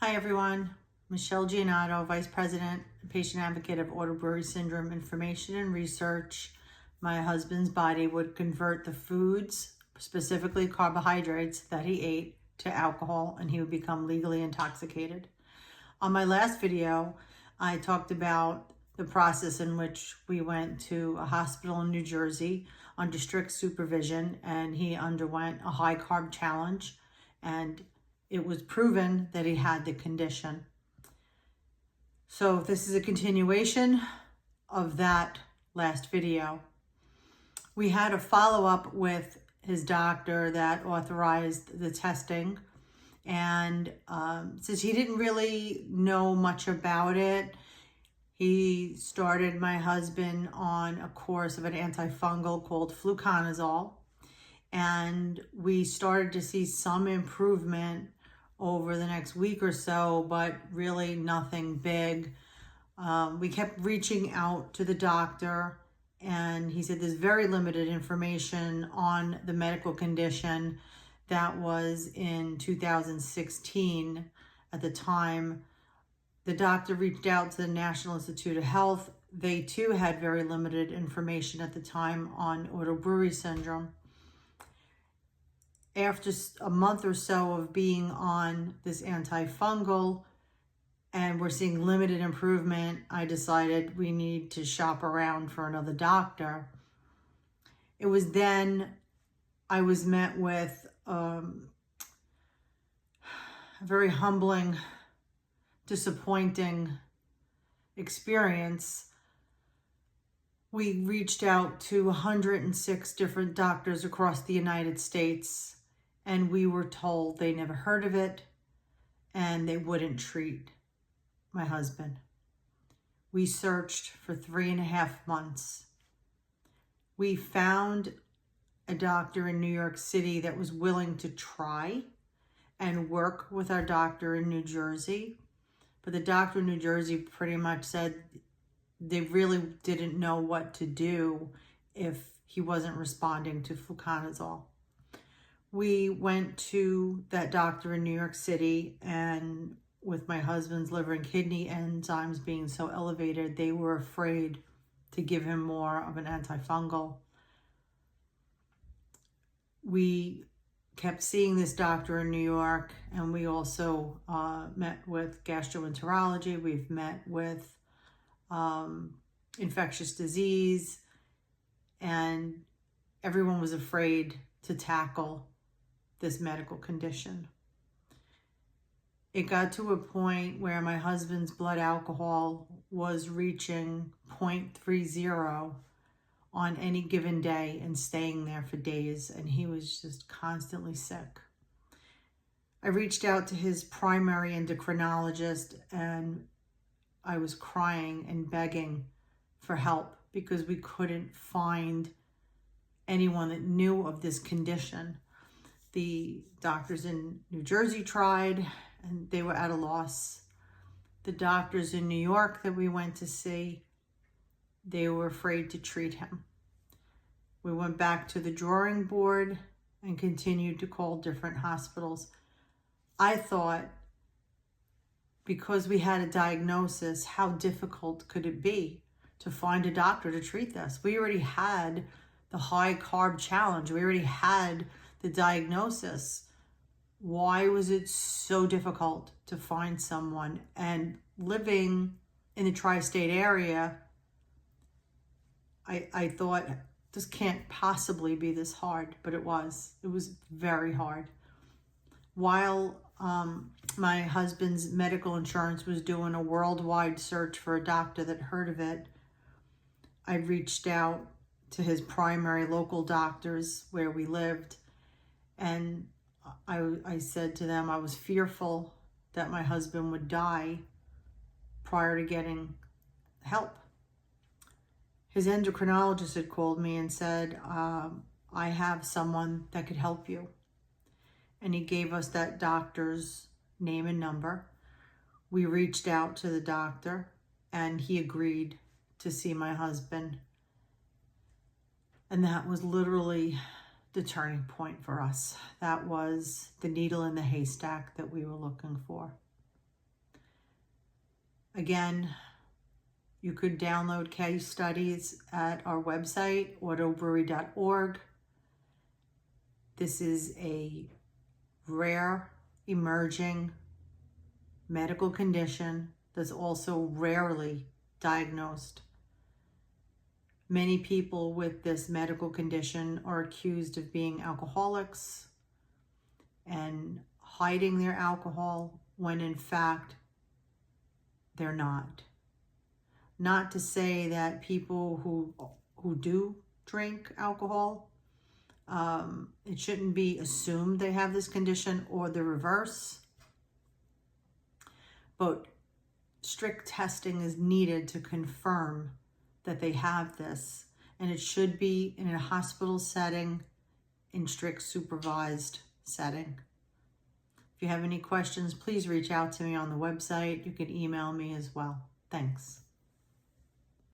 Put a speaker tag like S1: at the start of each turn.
S1: Hi everyone, Michelle Giannato, Vice President and Patient Advocate of Auto Brewery Syndrome Information and Research. My husband's body would convert the foods, specifically carbohydrates, that he ate to alcohol, and he would become legally intoxicated. On my last video, I talked about the process in which we went to a hospital in New Jersey under strict supervision, and he underwent a high carb challenge, and it was proven that he had the condition. So this is a continuation of that last video. We had a follow-up with his doctor that authorized the testing, and since he didn't really know much about it, he started my husband on a course of an antifungal called fluconazole, and we started to see some improvement over the next week or so, but really nothing big. We kept reaching out to the doctor, and he said there's very limited information on the medical condition. That was in 2016. At the time, the doctor reached out to the National Institute of Health. They too had very limited information at the time on Auto Brewery Syndrome. After a month or so of being on this antifungal and we're seeing limited improvement, I decided we need to shop around for another doctor. It was then I was met with a very humbling, disappointing experience. We reached out to 106 different doctors across the United States, and we were told they never heard of it and they wouldn't treat my husband. We searched for 3.5 months. We found a doctor in New York City that was willing to try and work with our doctor in New Jersey. But the doctor in New Jersey pretty much said they really didn't know what to do if he wasn't responding to fluconazole. We went to that doctor in New York City, and with my husband's liver and kidney enzymes being so elevated, they were afraid to give him more of an antifungal. We kept seeing this doctor in New York, and we also met with gastroenterology. We've met with infectious disease, and everyone was afraid to tackle this medical condition. It got to a point where my husband's blood alcohol was reaching 0.30 on any given day and staying there for days, and he was just constantly sick. I reached out to his primary endocrinologist, and I was crying and begging for help because we couldn't find anyone that knew of this condition. The doctors in New Jersey tried, and they were at a loss. The doctors in New York that we went to see, they were afraid to treat him. We went back to the drawing board and continued to call different hospitals. I thought, because we had a diagnosis, how difficult could it be to find a doctor to treat this? We already had the high carb challenge. We already had the diagnosis. Why was it so difficult to find someone? And living in the tri-state area, I thought, this can't possibly be this hard, but it was. It was very hard. While my husband's medical insurance was doing a worldwide search for a doctor that heard of it, I reached out to his primary local doctors where we lived, and I said to them I was fearful that my husband would die prior to getting help. His endocrinologist had called me and said, I have someone that could help you. And he gave us that doctor's name and number. We reached out to the doctor, and he agreed to see my husband. And that was literally the turning point for us. That was the needle in the haystack that we were looking for. Again, you could download case studies at our website, autobrewery.org. This is a rare, emerging medical condition that's also rarely diagnosed. Many people with this medical condition are accused of being alcoholics and hiding their alcohol when in fact they're not. Not to say that people who do drink alcohol, it shouldn't be assumed they have this condition or the reverse, but strict testing is needed to confirm that they have this, and it should be in a hospital setting, in strict supervised setting. If you have any questions, please reach out to me on the website. You can email me as well. Thanks.